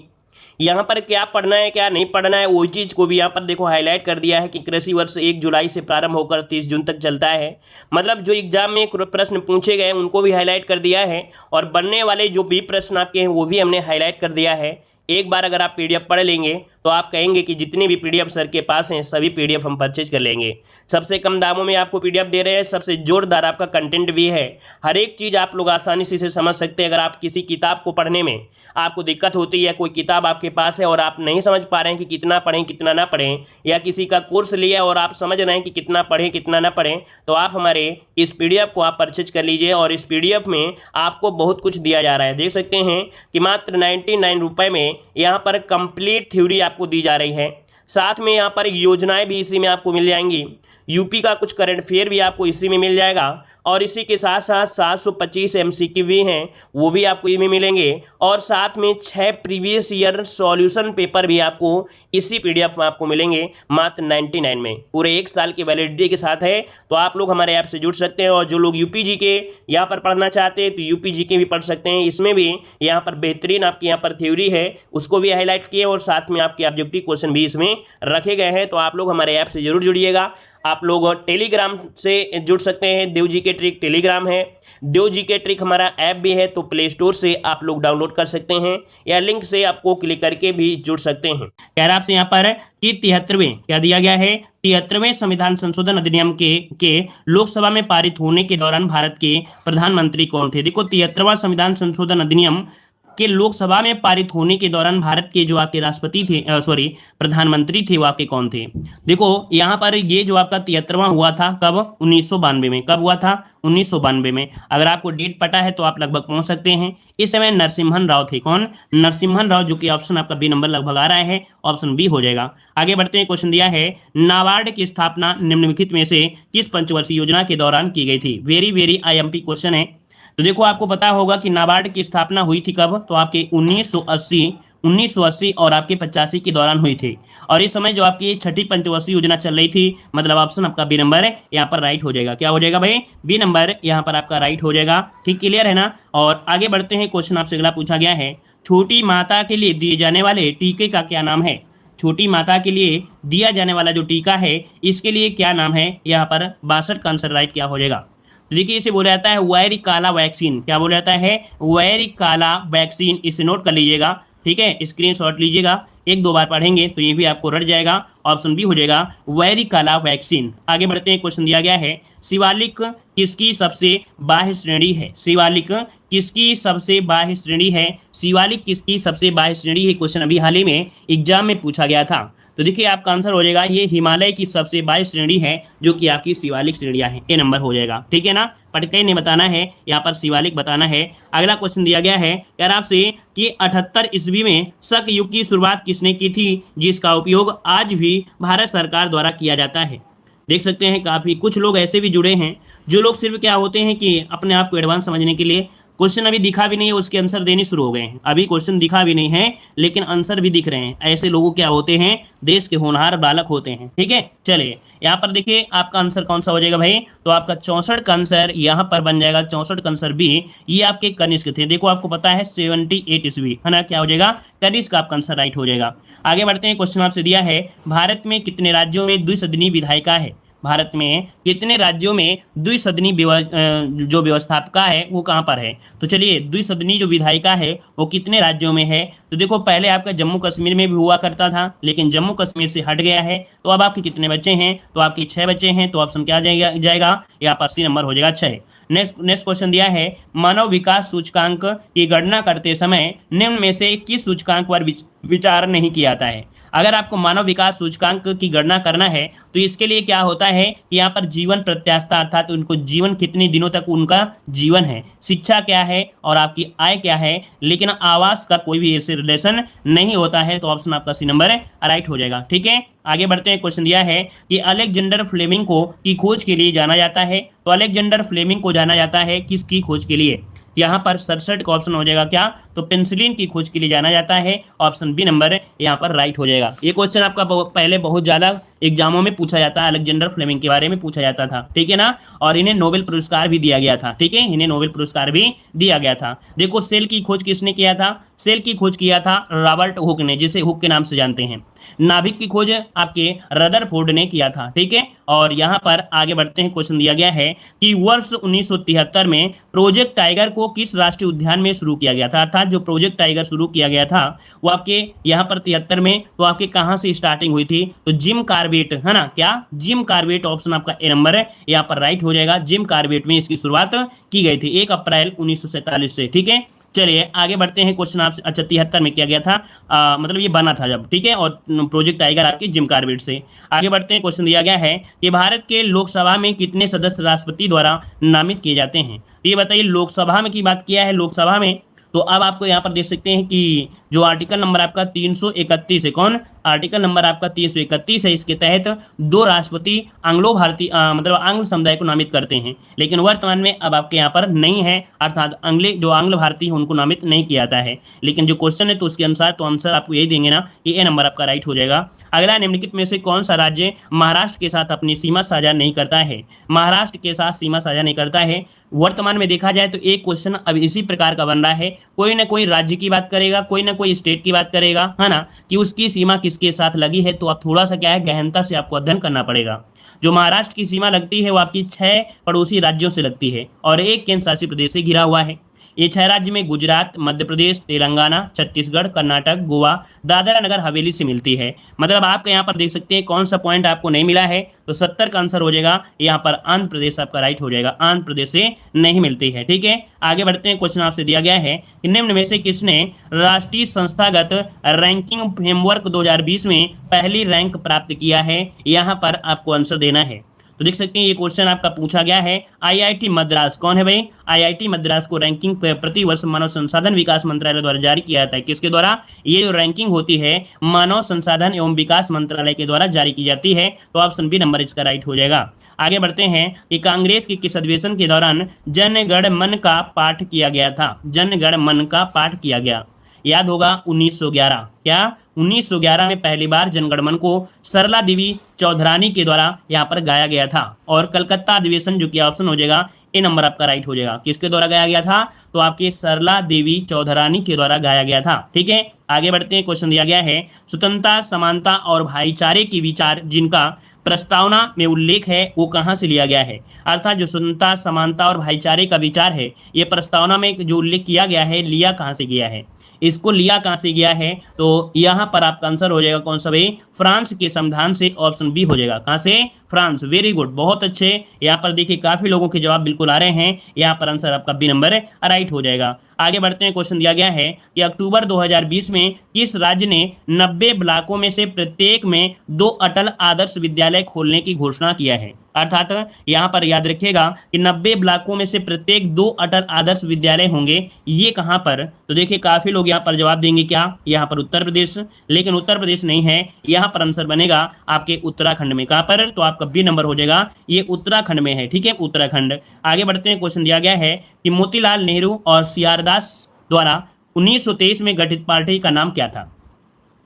यहाँ पर क्या पढ़ना है क्या नहीं पढ़ना है वही चीज़ को भी यहाँ पर देखो हाईलाइट कर दिया है कि कृषि वर्ष 1 जुलाई से प्रारंभ होकर 30 जून तक चलता है। मतलब जो एग्जाम में प्रश्न पूछे गए उनको भी हाईलाइट कर दिया है और बनने वाले जो भी प्रश्न आपके हैं वो भी हमने हाईलाइट कर दिया है। एक बार अगर आप पीडीएफ पढ़ लेंगे तो आप कहेंगे कि जितनी भी पीडीएफ सर के पास हैं सभी पीडीएफ हम परचेज कर लेंगे। सबसे कम दामों में आपको पीडीएफ दे रहे हैं, सबसे जोरदार आपका कंटेंट भी है। हर एक चीज़ आप लोग आसानी से समझ सकते हैं। अगर आप किसी किताब को पढ़ने में आपको दिक्कत होती है, कोई किताब आपके पास है और आप नहीं समझ पा रहे हैं कि कितना पढ़ें कितना ना पढ़ें, या किसी का कोर्स लिया और आप समझ रहे हैं कि कितना पढ़ें कितना ना पढ़ें, तो आप हमारे इस पीडीएफ को आप परचेज कर लीजिए। और इस पीडीएफ में आपको बहुत कुछ दिया जा रहा है, देख सकते हैं कि मात्र 99 रुपये में यहाँ पर कंप्लीट थ्योरी आपको दी जा रही है। साथ में यहाँ पर योजनाएं भी इसी में आपको मिल जाएंगी, यूपी का कुछ करंट अफेयर भी आपको इसी में मिल जाएगा और इसी के साथ साथ 725 एमसीक्यू भी हैं वो भी आपको इसी में मिलेंगे और साथ में 6 प्रीवियस ईयर सॉल्यूशन पेपर भी आपको इसी पीडीएफ में आपको मिलेंगे मात्र 99 में। पूरे 1 साल की वैलिडिटी के साथ है। तो आप लोग हमारे ऐप से जुड़ सकते हैं और जो लोग यूपी जीके यहाँ पर पढ़ना चाहते हैं तो यूपी जीके भी पढ़ सकते हैं। इसमें भी यहाँ पर बेहतरीन आपकी यहाँ पर थ्योरी है उसको भी हाईलाइट किए और साथ में आपके ऑब्जेक्टिव क्वेश्चन भी इसमें रखे गए हैं। तो आप लोग हमारे ऐप से जरूर जुड़िएगा। आप लोग टेलीग्राम से जुड़ सकते हैं, देव जी के ट्रिक टेलीग्राम है, देव जी के ट्रिक हमारा ऐप भी है, तो प्ले स्टोर से आप लोग डाउनलोड कर सकते हैं या लिंक से आपको क्लिक करके भी जुड़ सकते हैं। कह रहा आपसे यहाँ पर कि 73वें क्या दिया गया है, 73वें संविधान संशोधन अधिनियम के लोकसभा में पारित होने के दौरान भारत के प्रधानमंत्री कौन थे। देखो 73वां संविधान संशोधन अधिनियम के लोकसभा में पारित होने के दौरान भारत के जो आपके राष्ट्रपति थे, सॉरी प्रधानमंत्री थे, वो आपके कौन थे? देखो यहाँ पर ये जो आपका 73वां हुआ था कब? 1992 में। कब हुआ था? 1992 में। अगर आपको डेट पता है तो आप लगभग पहुंच सकते हैं। इस समय नरसिम्हन राव थे। कौन? नरसिम्हन राव, जो कि ऑप्शन आपका बी नंबर लगभग आ रहा है, ऑप्शन बी हो जाएगा। आगे बढ़ते हैं। क्वेश्चन दिया है नाबार्ड की स्थापना निम्नलिखित में से किस पंचवर्षीय योजना के दौरान की गई थी? वेरी वेरी आईएमपी क्वेश्चन है। तो देखो आपको पता होगा कि नाबार्ड की स्थापना हुई थी कब? तो आपके 1980 और आपके 85 के दौरान हुई थी। और इस समय जो आपकी छठी पंचवर्षीय योजना चल रही थी, मतलब ऑप्शन आपका बी नंबर है यहाँ पर राइट हो जाएगा। क्या हो जाएगा भाई? बी नंबर यहाँ पर आपका राइट हो जाएगा। ठीक, क्लियर है ना? और आगे बढ़ते हैं। क्वेश्चन आपसे अगला पूछा गया है छोटी माता के लिए दिए जाने वाले टीके का क्या नाम है? छोटी माता के लिए दिया जाने वाला जो टीका है, इसके लिए क्या नाम है? यहाँ पर 62 का आंसर राइट क्या हो जाएगा? तो देखिए इसे बोला जाता है वैरिकाला वैक्सीन। क्या बोला जाता है? वैरिकाला वैक्सीन। इसे नोट कर लीजिएगा, ठीक है, स्क्रीनशॉट लीजिएगा, एक दो बार पढ़ेंगे तो ये भी आपको रट जाएगा। ऑप्शन बी हो जाएगा वैरिकाला वैक्सीन। आगे बढ़ते हैं। क्वेश्चन दिया गया है शिवालिक किसकी सबसे बाह्य श्रेणी है? शिवालिक किसकी सबसे बाह्य श्रेणी है? शिवालिक किसकी सबसे बाह्य श्रेणी है? क्वेश्चन अभी हाल ही में एग्जाम में पूछा गया था। तो देखिए आपका आंसर हो जाएगा ये हिमालय की सबसे बाह्य श्रेणी है, जो कि आपकी शिवालिक श्रेणियां हैं। ए नंबर हो जाएगा। ठीक है ना? पटकई ने बताना है, यहाँ पर शिवालिक बताना है। अगला क्वेश्चन दिया गया है यार आपसे कि 78 ईस्वी में शक युग की शुरुआत किसने की थी, जिसका उपयोग आज भी भारत सरकार द्वारा किया जाता है? देख सकते हैं काफ़ी कुछ लोग ऐसे भी जुड़े हैं जो लोग सिर्फ क्या होते हैं कि अपने आप को एडवांस समझने के लिए क्वेश्चन अभी दिखा भी नहीं है उसके आंसर देने शुरू हो गए हैं। अभी क्वेश्चन दिखा भी नहीं है लेकिन आंसर भी दिख रहे हैं। ऐसे लोगों क्या होते हैं? देश के होनहार बालक होते हैं। ठीक है, चलिए यहाँ पर देखिए आपका आंसर कौन सा हो जाएगा भाई? तो आपका 64 का आंसर यहाँ पर बन जाएगा। 64 का आंसर बी। ये आपके कनिष्क थे। देखो आपको पता है 78 ईस्वी है ना? क्या हो जाएगा? कनिष्क का आपका आंसर राइट हो जाएगा। आगे बढ़ते हैं। क्वेश्चन आपसे दिया है भारत में कितने राज्यों में द्विसदनी विधायिका है? भारत में कितने राज्यों में द्विसदनी जो व्यवस्थापिका है वो कहाँ पर है? तो चलिए द्विसदनी जो विधायिका है वो कितने राज्यों में है? तो देखो पहले आपका जम्मू कश्मीर में भी हुआ करता था, लेकिन जम्मू कश्मीर से हट गया है। तो अब आपके कितने बच्चे हैं? तो आपके 6 बच्चे हैं। तो ऑप्शन क्या जाएगा? यहाँ पर सी नंबर हो जाएगा 6। नेक्स्ट क्वेश्चन दिया है मानव विकास सूचकांक की गणना करते समय निम्न में से किस सूचकांक पर विचार नहीं किया जाता है? अगर आपको मानव विकास सूचकांक की गणना करना है तो इसके लिए क्या होता है कि यहाँ पर जीवन प्रत्याशा अर्थात उनको जीवन कितने दिनों तक उनका जीवन है, शिक्षा क्या है और आपकी आय क्या है, लेकिन आवास का कोई भी ऐसे रिलेशन नहीं होता है। तो ऑप्शन आपका सी नंबर राइट हो जाएगा। ठीक है, आगे बढ़ते हैं। क्वेश्चन दिया है कि अलेक्जेंडर फ्लेमिंग की खोज के लिए जाना जाता है। तो अलेक्जेंडर फ्लेमिंग को जाना जाता है किसकी खोज के लिए? यहाँ पर 67 का ऑप्शन हो जाएगा क्या? तो पेंसिलिन की खोज के लिए जाना जाता है। ऑप्शन बी नंबर यहाँ पर राइट हो जाएगा। ये क्वेश्चन आपका पहले बहुत ज़्यादा एग्जामों में पूछा जाता है, अलेक्जेंडर फ्लेमिंग के बारे में पूछा जाता था। ठीक है ना? और इन्हें नोबेल पुरस्कार भी दिया गया था। ठीक है, इन्हें नोबेल पुरस्कार भी दिया गया था। देखो सेल की खोज किसने किया था? सेल की खोज किया था रॉबर्ट हुक ने, जिसे हुक के नाम से जानते हैं। नाभिक की खोज आपके रदरफोर्ड ने किया था। ठीक है, और यहाँ पर आगे बढ़ते हैं। क्वेश्चन दिया गया है कि वर्ष 1973 में प्रोजेक्ट टाइगर को किस राष्ट्रीय उद्यान में शुरू किया गया था? अर्थात जो प्रोजेक्ट टाइगर शुरू किया गया था वो आपके यहाँ पर 73 में, तो आपके कहाँ से स्टार्टिंग हुई थी? तो जिम कार्बेट है ना? क्या? जिम कार्बेट ऑप्शन आपका ए नंबर है यहाँ पर राइट हो जाएगा। जिम कार्बेट में इसकी शुरुआत की गई थी 1 अप्रैल 1947 से। ठीक है, चलिए आगे बढ़ते हैं। क्वेश्चन आपसे 73 में किया गया था, मतलब ये बना था जब। ठीक है, और प्रोजेक्ट टाइगर आपके जिम कार्बेट से। आगे बढ़ते हैं। क्वेश्चन दिया गया है कि भारत के लोकसभा में कितने सदस्य राष्ट्रपति द्वारा नामित किए जाते हैं? तो ये बताइए लोकसभा में की बात किया है, लोकसभा में। तो अब आपको यहाँ पर देख सकते हैं कि जो आर्टिकल नंबर आपका 331 है, कौन? आर्टिकल नंबर आपका 331 है। इसके तहत 2 राष्ट्रपति आंग्लो भारतीय मतलब आंग्ल समुदाय को नामित करते हैं, लेकिन वर्तमान में अब आपके यहाँ पर नहीं है, अर्थात आंग्ल भारतीय उनको नामित नहीं किया जाता है। लेकिन जो क्वेश्चन है तो उसके अनुसार तो आंसर आपको यही देंगे ना कि ए नंबर आपका राइट हो जाएगा। अगला निम्नलिखित में से कौन सा राज्य महाराष्ट्र के साथ अपनी सीमा साझा नहीं करता है? महाराष्ट्र के साथ सीमा साझा नहीं करता है। वर्तमान में देखा जाए तो एक क्वेश्चन अब इसी प्रकार का बन रहा है, कोई ना कोई राज्य की बात करेगा, कोई ना कोई स्टेट की बात करेगा, है ना, कि उसकी सीमा किसके साथ लगी है। तो आप थोड़ा सा क्या है गहनता से आपको अध्ययन करना पड़ेगा। जो महाराष्ट्र की सीमा लगती है वो आपकी 6 पड़ोसी राज्यों से लगती है और 1 केंद्र शासित प्रदेश से घिरा हुआ है। ये 6 राज्य में गुजरात, मध्य प्रदेश, तेलंगाना, छत्तीसगढ़, कर्नाटक, गोवा, दादरा नगर हवेली से मिलती है। मतलब आपका यहाँ पर देख सकते हैं कौन सा पॉइंट आपको नहीं मिला है, तो 70 का आंसर हो जाएगा यहाँ पर आंध्र प्रदेश आपका राइट हो जाएगा। आंध्र प्रदेश से नहीं मिलती है। ठीक है, आगे बढ़ते हैं। क्वेश्चन आपसे दिया गया है कि निम्न में से किसने राष्ट्रीय संस्थागत रैंकिंग फ्रेमवर्क 2020 में पहली रैंक प्राप्त किया है? यहाँ पर आपको आंसर देना है। तो देख सकते हैं ये क्वेश्चन आपका पूछा गया है। आईआईटी मद्रास कौन है भाई? आईआईटी मद्रास को रैंकिंग प्रति वर्ष मानव संसाधन विकास मंत्रालय द्वारा जारी किया जाता है। किसके द्वारा? ये जो रैंकिंग होती है मानव संसाधन एवं विकास मंत्रालय के द्वारा जारी की जाती है। तो ऑप्शन बी नंबर इसका राइट हो जाएगा। आगे बढ़ते हैं कि कांग्रेस के किस अधिवेशन के दौरान जन गण मन का पाठ किया गया था? जन गण मन का पाठ किया गया, याद होगा 1911। क्या 1911 में पहली बार जनगणमन को सरला देवी चौधरानी के द्वारा यहाँ पर गाया गया था। और कलकत्ता अधिवेशन जो कि ऑप्शन हो जाएगा ए नंबर आपका राइट हो जाएगा। किसके द्वारा गाया गया था? तो आपके सरला देवी चौधरानी के द्वारा गाया गया था। ठीक है, आगे बढ़ते हैं। क्वेश्चन दिया गया है स्वतंत्रता, समानता और भाईचारे की विचार जिनका प्रस्तावना में उल्लेख है वो कहाँ से लिया गया है? अर्थात जो स्वतंत्रता, समानता और भाईचारे का विचार है ये प्रस्तावना में जो उल्लेख किया गया है लिया कहाँ से गया है? इसको लिया कहाँ से गया है? तो यहाँ पर आपका आंसर हो जाएगा कौन सा भाई? फ्रांस के संविधान से। ऑप्शन बी हो जाएगा। कहाँ से? फ्रांस। वेरी गुड, बहुत अच्छे। यहाँ पर देखिए काफी लोगों के जवाब बिल्कुल आ रहे हैं। यहाँ पर आंसर आपका बी नंबर राइट हो जाएगा। आगे बढ़ते हैं। क्वेश्चन दिया गया है कि अक्टूबर 2020 में किस राज्य ने 90 ब्लॉकों में से प्रत्येक में 2 अटल आदर्श विद्यालय खोलने की घोषणा किया है? अर्थात यहाँ पर याद रखिएगा कि 90 ब्लॉकों में से प्रत्येक 2 अटल आदर्श विद्यालय होंगे। ये कहाँ पर? तो देखिए काफी लोग यहाँ पर जवाब देंगे क्या? यहाँ पर उत्तर प्रदेश, लेकिन उत्तर प्रदेश नहीं है। यहाँ पर आंसर बनेगा आपके उत्तराखंड में। कहाँ पर? तो आपका बी नंबर हो जाएगा, ये उत्तराखंड में है। ठीक है, उत्तराखंड। आगे बढ़ते हैं। क्वेश्चन दिया गया है कि मोतीलाल नेहरू और सीआर दास द्वारा 1923 में गठित पार्टी का नाम क्या था?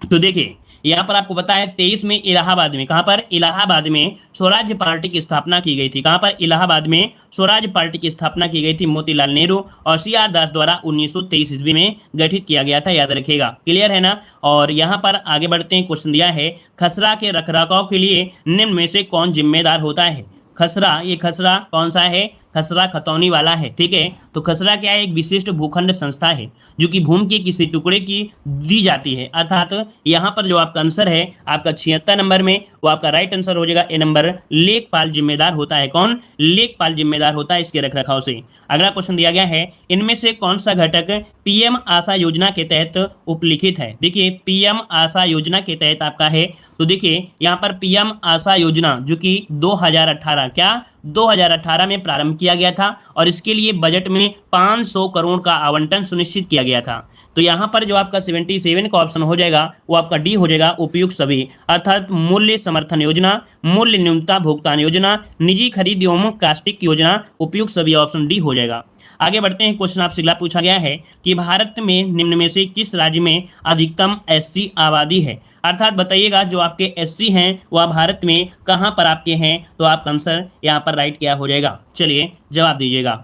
तो देखिए यहाँ पर आपको पता है 23 में इलाहाबाद में, कहाँ पर? इलाहाबाद में स्वराज्य पार्टी की स्थापना की गई थी। कहाँ पर? इलाहाबाद में स्वराज्य पार्टी की स्थापना की गई थी मोतीलाल नेहरू और सीआर दास द्वारा 1923 ईस्वी में गठित किया गया था। याद रखिएगा, क्लियर है ना? और यहाँ पर आगे बढ़ते हैं। क्वेश्चन दिया है खसरा के रखरखाव के लिए निम्न में से कौन जिम्मेदार होता है? खसरा, ये खसरा कौन सा है? खसरा खतौनी वाला है। ठीक है, तो खसरा क्या है? एक विशिष्ट भूखंड संस्था है जो कि भूमि के किसी टुकड़े की दी जाती है। अर्थात यहाँ पर जो आपका आंसर है आपका 76 नंबर में, वो आपका राइट आंसर हो जाएगा ए नंबर। लेखपाल जिम्मेदार होता है। कौन? लेखपाल जिम्मेदार होता है इसके रखरखाव से। अगला क्वेश्चन दिया गया है इनमें से कौन सा घटक पीएम आशा योजना के तहत उपलिखित है? देखिए पीएम आशा योजना के तहत आपका है, तो देखिए यहाँ पर पीएम आशा योजना जो कि 2018 क्या 2018 में प्रारंभ किया गया था और इसके लिए बजट में 500 करोड़ का आवंटन सुनिश्चित किया गया था। तो यहाँ पर जो आपका 77 का ऑप्शन हो जाएगा वो आपका डी हो जाएगा, उपयुक्त सभी। अर्थात मूल्य समर्थन योजना, मूल्य न्यूनता भुगतान योजना, निजी खरीद एवं कास्टिक योजना, उपयुक्त सभी, ऑप्शन डी हो जाएगा। आगे बढ़ते हैं। क्वेश्चन आपसे अगला पूछा गया है कि भारत में निम्न में से किस राज्य में अधिकतम एससी आबादी है? अर्थात बताइएगा जो आपके एससी हैं वह भारत में कहाँ पर आपके हैं? तो आपका आंसर यहाँ पर राइट क्या हो जाएगा? चलिए जवाब दीजिएगा।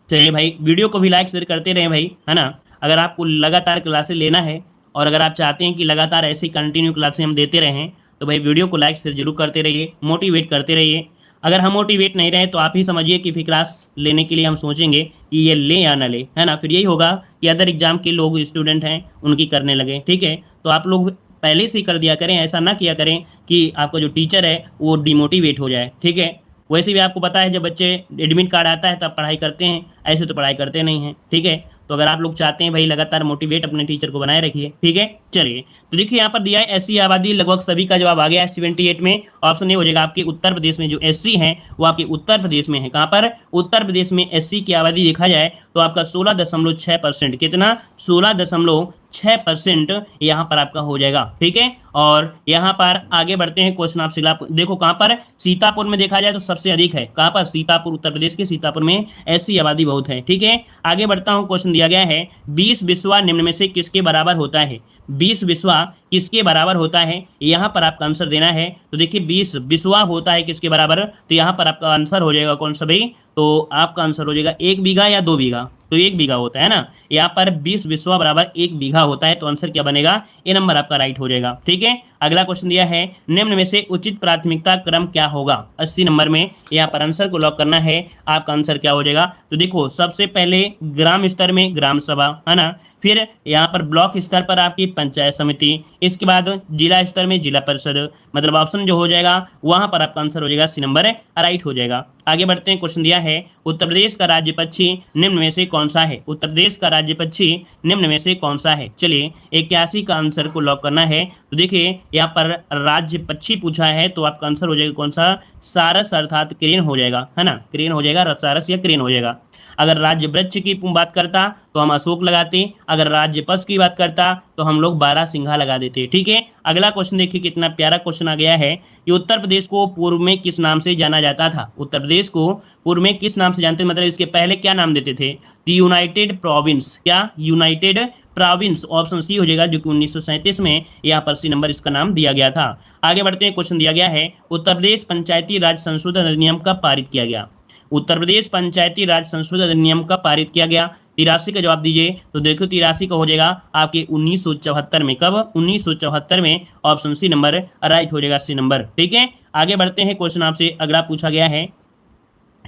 चलिए भाई वीडियो को भी लाइक शेयर करते रहें भाई, है ना? अगर आपको लगातार क्लासेस लेना है और अगर आप चाहते हैं कि लगातार ऐसी कंटिन्यू क्लासें हम देते रहें तो भाई वीडियो को लाइक शेयर जरूर करते रहिए, मोटिवेट करते रहिए। अगर हम मोटिवेट नहीं रहे तो आप ही समझिए कि फिर क्लास लेने के लिए हम सोचेंगे कि ये ले या ना ले, है ना? फिर यही होगा कि अदर एग्जाम के लोग स्टूडेंट हैं उनकी करने लगे। ठीक है, तो आप लोग पहले से ही कर दिया करें, ऐसा ना किया करें कि आपका जो टीचर है वो डिमोटिवेट हो जाए। ठीक है, वैसे भी आपको पता है जब बच्चे एडमिट कार्ड आता है तब पढ़ाई करते हैं, ऐसे तो पढ़ाई करते नहीं हैं। ठीक है, तो अगर आप लोग चाहते हैं भाई लगातार मोटिवेट अपने टीचर को बनाए रखिए। ठीक है, चलिए तो देखिए यहाँ पर दिया है एससी आबादी, लगभग सभी का जवाब आ गया है 78 में। ऑप्शन ए हो जाएगा आपके उत्तर प्रदेश में जो एससी हैं वो आपके उत्तर प्रदेश में है। कहाँ पर? उत्तर प्रदेश में एससी की आबादी देखा जाए तो आपका 16.6%, कितना? 16.6% यहाँ पर आपका हो जाएगा। ठीक है, और यहाँ पर आगे बढ़ते हैं। क्वेश्चन आपसे देखो कहाँ पर? सीतापुर में देखा जाए तो सबसे अधिक है। कहाँ पर? सीतापुर, उत्तर प्रदेश के सीतापुर में एससी आबादी बहुत है। ठीक है, आगे बढ़ता हूँ। क्वेश्चन दिया गया है 20 बिस्वा निम्न में से किसके बराबर होता है? 20 बिस्वा किसके बराबर होता है, यहाँ पर आपका आंसर देना है। तो देखिए 20 बिस्वा होता है किसके बराबर, तो यहाँ पर आपका आंसर हो जाएगा कौन सा भाई, तो आपका आंसर हो जाएगा 1 बीघा या 2 बीघा, तो 1 बीघा होता है ना। यहाँ पर 20 बिस्वा बराबर 1 बीघा होता है, तो आंसर क्या बनेगा, ये नंबर आपका राइट हो जाएगा। ठीक है, अगला क्वेश्चन दिया है निम्न में से उचित प्राथमिकता क्रम क्या होगा। 80 नंबर में यहाँ पर आंसर को लॉक करना है, आपका आंसर क्या हो जाएगा। तो देखो सबसे पहले ग्राम स्तर में ग्राम सभा है ना, फिर यहाँ पर ब्लॉक स्तर पर आपकी पंचायत समिति, इसके बाद जिला स्तर में जिला परिषद, मतलब ऑप्शन जो हो जाएगा वहां पर आपका आंसर हो जाएगा सी नंबर राइट हो जाएगा। आगे बढ़ते हैं, क्वेश्चन दिया है उत्तर प्रदेश का राज्य पक्षी निम्न में से कौन सा है। उत्तर प्रदेश का राज्य पक्षी निम्न में से कौन सा है। चलिए 81 का आंसर को लॉक करना है। तो देखिए यहाँ पर राज्य पक्षी पूछा है, तो आपका आंसर हो जाएगा कौन सा, सारस अर्थात क्रेन हो जाएगा, है ना, क्रेन हो जाएगा, सारस या क्रेन हो जाएगा। अगर राज्य वृक्ष की बात करता तो हम अशोक लगाते, अगर राज्य पशु की बात करता तो हम लोग बारहसिंघा लगा देते। ठीक है, अगला क्वेश्चन देखिए कितना प्यारा क्वेश्चन आ गया है कि उत्तर प्रदेश को पूर्व में किस नाम से जाना जाता था। उत्तर प्रदेश को पूर्व में किस नाम से जानते, मतलब इसके पहले क्या नाम देते थे, तो यूनाइटेड प्रोविंस, क्या यूनाइटेड प्रोविंस, ऑप्शन सी हो जाएगा, जो कि 1937 में यहाँ पर सी नंबर इसका नाम दिया गया था। आगे बढ़ते हैं, क्वेश्चन दिया गया है उत्तर प्रदेश पंचायती राज संशोधन अधिनियम कब पारित किया गया। उत्तर प्रदेश पंचायती राज संशोधन अधिनियम कब पारित किया गया। 83 का जवाब दीजिए। तो देखो 83 का हो जाएगा आपके 1974 में, कब, 1974 में, ऑप्शन सी नंबर राइट हो जाएगा, सी नंबर। ठीक है, आगे बढ़ते हैं, क्वेश्चन आपसे अगला पूछा गया है।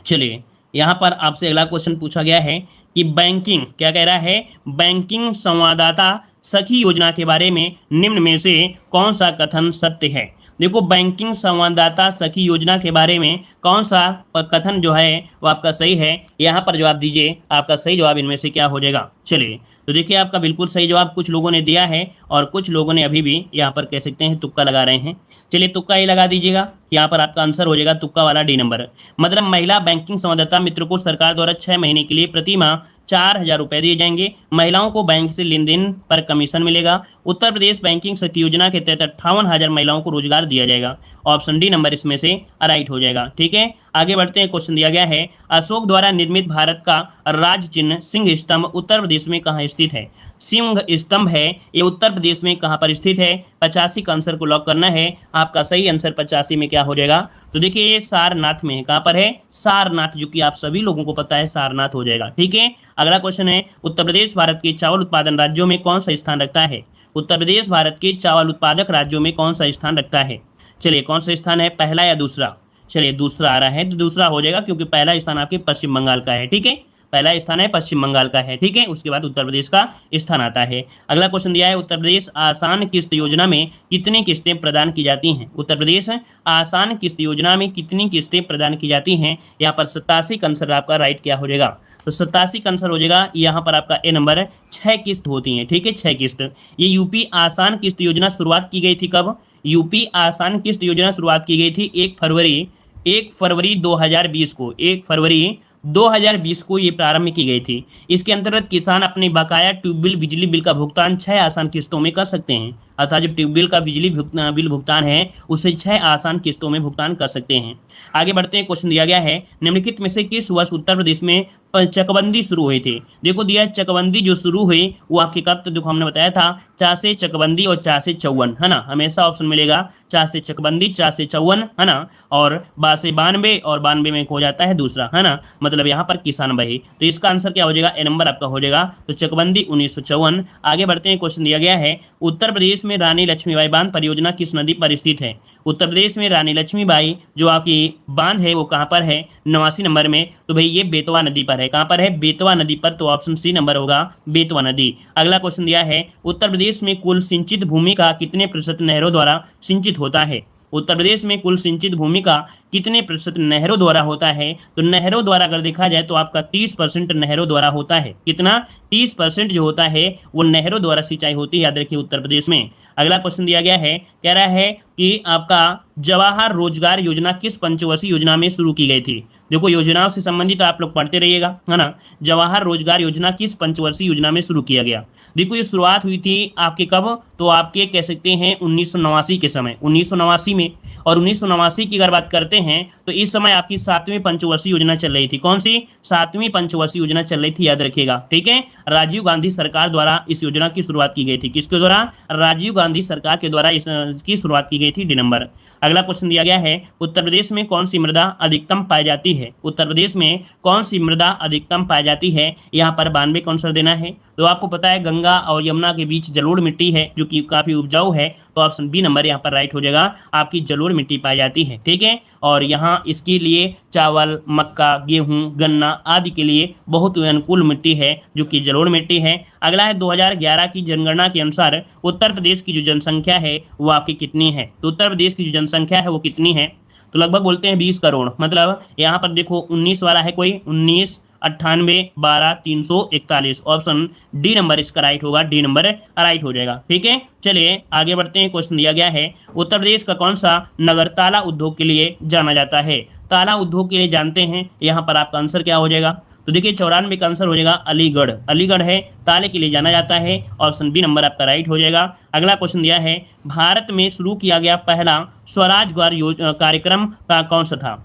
चलिए यहाँ पर आपसे अगला क्वेश्चन पूछा गया है कि बैंकिंग, क्या कह रहा है, बैंकिंग संवाददाता सखी योजना के बारे में निम्न में से कौन सा कथन सत्य है। देखो बैंकिंग संवाददाता सखी योजना के बारे में कौन सा कथन जो है वो आपका सही है, यहाँ पर जवाब दीजिए। आपका सही जवाब इनमें से क्या हो जाएगा। चलिए तो देखिए आपका बिल्कुल सही जवाब कुछ लोगों ने दिया है और कुछ लोगों ने अभी भी यहाँ पर कह सकते हैं तुक्का लगा रहे हैं। चलिए तुक्का ही लगा दीजिएगा, यहाँ पर आपका आंसर हो जाएगा तुक्का वाला डी नंबर। मतलब महिला बैंकिंग संवाददाता मित्र को सरकार द्वारा 6 महीने के लिए प्रति माह 4,000 रुपये दिए जाएंगे। महिलाओं को बैंक से लेन देन पर कमीशन मिलेगा। उत्तर प्रदेश बैंकिंग सखी योजना के तहत 58,000 महिलाओं को रोजगार दिया जाएगा। ऑप्शन डी नंबर इसमें से राइट हो जाएगा। ठीक है, आगे बढ़ते हैं, क्वेश्चन दिया गया है अशोक द्वारा निर्मित भारत का राज चिन्ह सिंह स्तंभ उत्तर प्रदेश में कहाँ स्थित है। सिंह स्तंभ है ये उत्तर प्रदेश में कहाँ पर स्थित है। 85 का आंसर को लॉक करना है। आपका सही आंसर 85 में क्या हो जाएगा। तो देखिए ये सारनाथ में है, कहाँ पर है, सारनाथ, जो कि आप सभी लोगों को पता है सारनाथ हो जाएगा। ठीक है, अगला क्वेश्चन है उत्तर प्रदेश भारत के चावल उत्पादन राज्यों में कौन सा स्थान रखता है। उत्तर प्रदेश भारत के चावल उत्पादक राज्यों में कौन सा स्थान रखता है। चलिए कौन सा स्थान है, पहला या दूसरा। चलिए दूसरा आ रहा है, तो दूसरा हो जाएगा क्योंकि पहला स्थान आपके पश्चिम बंगाल का है। ठीक है, पहला स्थान है पश्चिम बंगाल का है। ठीक है, उसके बाद उत्तर प्रदेश का स्थान आता है। अगला क्वेश्चन दिया है उत्तर प्रदेश आसान किस्त योजना में कितनी किस्तें प्रदान की जाती हैं। उत्तर प्रदेश आसान किस्त योजना में कितनी किस्तें प्रदान की जाती हैं। यहाँ पर 87 का आंसर आपका राइट क्या हो जाएगा। तो 87 का आंसर हो जाएगा यहाँ पर आपका ए नंबर। 6 किस्त होती हैं। ठीक है, 6 किस्त। ये यूपी आसान किस्त योजना शुरुआत की गई थी कब। यूपी आसान किस्त योजना शुरुआत की गई थी 1 फरवरी 2020 को। 1 फरवरी 2020 को ये प्रारंभ की गई थी। इसके अंतर्गत किसान अपने बकाया ट्यूबवेल बिजली बिल का भुगतान 6 आसान किस्तों में कर सकते हैं। अर्थात जो ट्यूबवेल का बिजली बिल भुगतान है उसे 6 आसान किस्तों में भुगतान कर सकते हैं। आगे बढ़ते हैं, क्वेश्चन दिया गया है निम्नलिखित में से किस वर्ष उत्तर प्रदेश में चकबंदी शुरू हुई थी। देखो दिया चकबंदी जो शुरू हुई वो आपके कब, तो देखो हमने बताया था 4 से चकबंदी और 4 से 54, है ना, हमेशा ऑप्शन मिलेगा 4 से चकबंदी 4 से 54, है ना, और 12 से 92 और 92 में हो जाता है दूसरा, है ना, मतलब यहाँ पर किसान बही। तो इसका आंसर क्या हो जाएगा, ए नंबर आपका हो जाएगा। तो चकबंदी 1954। आगे बढ़ते हैं, क्वेश्चन दिया गया है उत्तर प्रदेश में रानी लक्ष्मीबाई बांध परियोजना किस नदी पर स्थित है। उत्तर प्रदेश में रानी लक्ष्मीबाई जो आपकी बांध है वो कहाँ पर है, 89 नंबर में। तो भाई ये बेतवा नदी पर है। कहाँ पर है, बेतवा नदी पर। तो ऑप्शन सी नंबर होगा बेतवा नदी। अगला क्वेश्चन दिया है उत्तर प्रदेश में कुल सिंचित भूमि का कितने प्रतिशत नहरों द्वारा सिंचित होता है। उत्तर प्रदेश में कुल सिंचित भूमि का कितने प्रतिशत नहरों द्वारा होता है। तो नहरों द्वारा अगर देखा जाए तो आपका 30% नहरों द्वारा होता है। कितना, 30% जो होता है वो नहरों द्वारा सिंचाई होती है, याद रखिए उत्तर प्रदेश में। अगला क्वेश्चन दिया गया है, कह रहा है कि आपका जवाहर रोजगार योजना किस पंचवर्षीय योजना में शुरू की गई थी। देखो योजनाओं से संबंधित आप लोग पढ़ते रहिएगा, है ना। जवाहर रोजगार योजना किस पंचवर्षीय योजना में शुरू किया गया। देखो ये शुरुआत हुई थी आपके कब, तो आपके कह सकते हैं 1989 के समय, 1989 में। और 1989 की अगर बात करते हैं तो इस समय आपकी 7वीं पंचवर्षीय योजना चल रही थी। कौन सी? 7वीं पंचवर्षीय योजना चल रही थी, याद रखिएगा, ठीक है। राजीव गांधी सरकार द्वारा इस योजना की शुरुआत की गई थी। किसके द्वारा? राजीव गांधी सरकार के द्वारा इसकी शुरुआत की गई थी, डी नंबर। अगला क्वेश्चन दिया गया है, उत्तर प्रदेश में कौन सी मृदा अधिकतम पाई जाती है। उत्तर प्रदेश में कौन सी मृदा अधिकतम पाई जाती है, यहाँ पर 92 का आंसर देना है। तो आपको पता है गंगा और यमुना के बीच जलोढ़ मिट्टी है जो कि काफी उपजाऊ है, तो ऑप्शन बी नंबर यहाँ पर राइट हो जाएगा, आपकी जलोढ़ मिट्टी पाई जाती है, ठीक है। और यहाँ इसके लिए चावल, मक्का, गेहूं, गन्ना आदि के लिए बहुत अनुकूल मिट्टी है जो कि जलोढ़ मिट्टी है। अगला है 2011 की जनगणना के अनुसार उत्तर प्रदेश की जो जनसंख्या है वो आपकी कितनी है। तो उत्तर प्रदेश की जो जनसंख्या है वो कितनी है, तो लगभग बोलते हैं 20 करोड़। मतलब यहाँ पर देखो 19 वाला है कोई, 19, 98, 12, 341, ऑप्शन डी नंबर इसका राइट होगा, डी नंबर राइट हो जाएगा, ठीक है। चलिए आगे बढ़ते हैं। क्वेश्चन दिया गया है, उत्तर प्रदेश का कौन सा नगर ताला उद्योग के लिए जाना जाता है। ताला उद्योग के लिए जानते हैं, यहाँ पर आपका आंसर क्या हो जाएगा। तो देखिए 94 का आंसर हो जाएगा अलीगढ़। अलीगढ़ है, ताले के लिए जाना जाता है, ऑप्शन बी नंबर आपका राइट हो जाएगा। अगला क्वेश्चन दिया है, भारत में शुरू किया गया पहला स्वरोजगार कार्यक्रम का कौन सा था।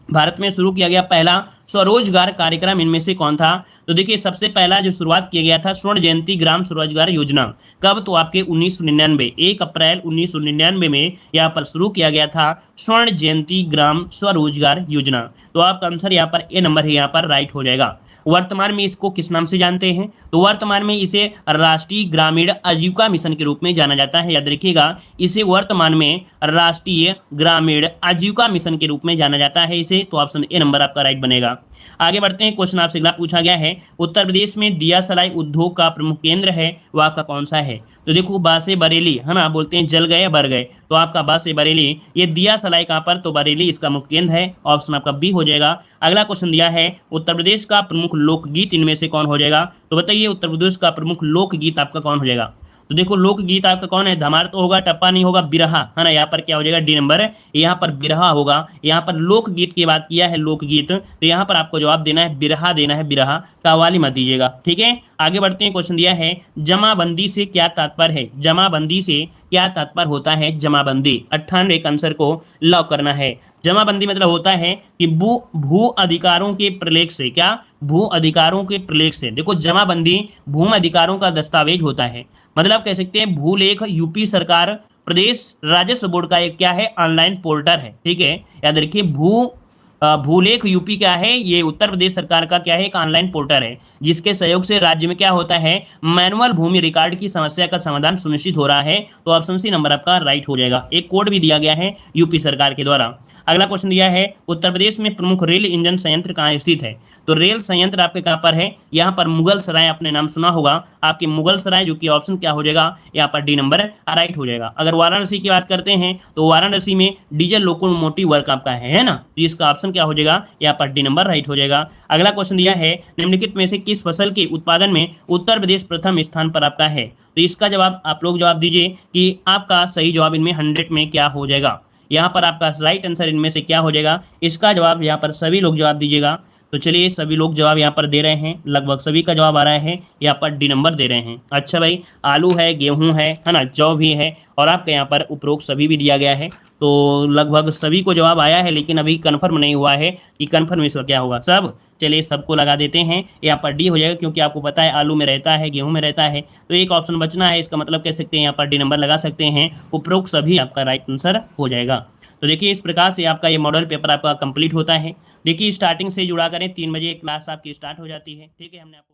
भारत में शुरू किया गया पहला स्वरोजगार कार्यक्रम इनमें से कौन था। तो देखिए सबसे पहला जो शुरुआत किया गया था स्वर्ण जयंती ग्राम स्वरोजगार योजना। कब? तो आपके 1999, 1 अप्रैल 1999 में यहाँ पर शुरू किया गया था स्वर्ण जयंती ग्राम स्वरोजगार योजना। तो आपका आंसर यहाँ पर ए नंबर है, यहाँ पर राइट हो जाएगा। वर्तमान में इसको किस नाम से जानते हैं, तो वर्तमान में इसे राष्ट्रीय ग्रामीण आजीविका मिशन के रूप में जाना जाता है, याद रखिएगा। इसे वर्तमान में राष्ट्रीय ग्रामीण आजीविका मिशन के रूप में जाना जाता है इसे, तो ऑप्शन ए नंबर आपका राइट बनेगा। आगे बढ़ते हैं। क्वेश्चन आपसे अगला पूछा गया है, उत्तर प्रदेश में दिया सलाई उद्योग का प्रमुख केंद्र है वो आपका कौन सा है। तो देखो बासे बरेली, है ना, बोलते हैं जल गए या भर गए, तो आपका बासे बरेली, ये दिया सलाई कहाँ पर, तो बरेली इसका मुख्य केंद्र है, ऑप्शन आपका बी हो जाएगा। अगला क्वेश्चन दिया है, उत्तर प्रदेश का प्रमुख लोकगीत इनमें से कौन हो जाएगा। तो बताइए उत्तर प्रदेश का प्रमुख लोकगीत आपका कौन हो जाएगा। तो देखो लोकगीत आपका कौन है, धमार तो होगा, टप्पा नहीं होगा, बिरहा, है ना। यहाँ पर क्या हो जाएगा, डी नंबर, यहाँ पर बिरहा होगा। यहाँ पर लोकगीत की बात किया है, लोकगीत, तो यहाँ पर आपको जवाब देना है बिरहा देना है, बिरहा, कव्वाली मत दीजिएगा, ठीक है। आगे बढ़ते हैं। क्वेश्चन दिया है, जमाबंदी से क्या तात्पर्य है। जमाबंदी से क्या तात्पर्य होता है, जमाबंदी। 98 के आंसर को लॉक करना है। जमाबंदी मतलब होता है कि भू अधिकारों के प्रलेख से, क्या, भू अधिकारों के प्रलेख से। देखो जमाबंदी भू अधिकारों का दस्तावेज होता है, मतलब कह सकते हैं भूलेख यूपी सरकार प्रदेश राजस्व बोर्ड का एक क्या है, ऑनलाइन पोर्टल है, ठीक है। याद रखिए भूलेख यूपी क्या है, ये उत्तर प्रदेश सरकार का क्या है, एक ऑनलाइन पोर्टल है जिसके सहयोग से राज्य में क्या होता है, मैनुअल भूमि रिकॉर्ड की समस्या का समाधान सुनिश्चित हो रहा है, तो ऑप्शन सी नंबर आपका राइट हो जाएगा। एक कोड भी दिया गया है यूपी सरकार के द्वारा। अगला क्वेश्चन दिया है, उत्तर प्रदेश में प्रमुख रेल इंजन संयंत्र कहाँ स्थित है। तो रेल संयंत्र आपके कहाँ पर है, यहाँ पर मुगल सराय, आपने नाम सुना होगा, आपके मुगल सराय, जो कि ऑप्शन क्या हो जाएगा, यहाँ पर डी नंबर राइट हो जाएगा। अगर वाराणसी की बात करते हैं तो वाराणसी में डीजल लोकोमोटिव वर्क आपका है ना, तो इसका ऑप्शन क्या हो जाएगा, यहाँ पर डी नंबर राइट हो जाएगा। अगला क्वेश्चन दिया है, निम्नलिखित में से किस फसल के उत्पादन में उत्तर प्रदेश प्रथम स्थान पर आपका है। तो इसका जवाब आप लोग जवाब दीजिए कि आपका सही जवाब इनमें 100 में क्या हो जाएगा। यहाँ पर आपका राइट आंसर इनमें से क्या हो जाएगा, इसका जवाब यहाँ पर सभी लोग जवाब दीजिएगा। तो चलिए सभी लोग जवाब यहाँ पर दे रहे हैं, लगभग सभी का जवाब आ रहा है, यहाँ पर डी नंबर दे रहे हैं। अच्छा भाई, आलू है, गेहूं है ना, जौ भी है, और आपके यहाँ पर उपरोक्त सभी भी दिया गया है, तो लगभग सभी को जवाब आया है, लेकिन अभी कंफर्म नहीं हुआ है कि कंफर्मेशन क्या होगा सब। चलिए सबको लगा देते हैं, यहाँ पर डी हो जाएगा, क्योंकि आपको पता है आलू में रहता है, गेहूं में रहता है, तो एक ऑप्शन बचना है, इसका मतलब कह सकते हैं यहाँ पर डी नंबर लगा सकते हैं, उपरोक्त सभी आपका राइट आंसर हो जाएगा। तो देखिए इस प्रकार से आपका ये मॉडल पेपर आपका कंप्लीट होता है। देखिए स्टार्टिंग से जुड़ा करें, 3 बजे क्लास आपकी स्टार्ट हो जाती है, ठीक है। हमने आपको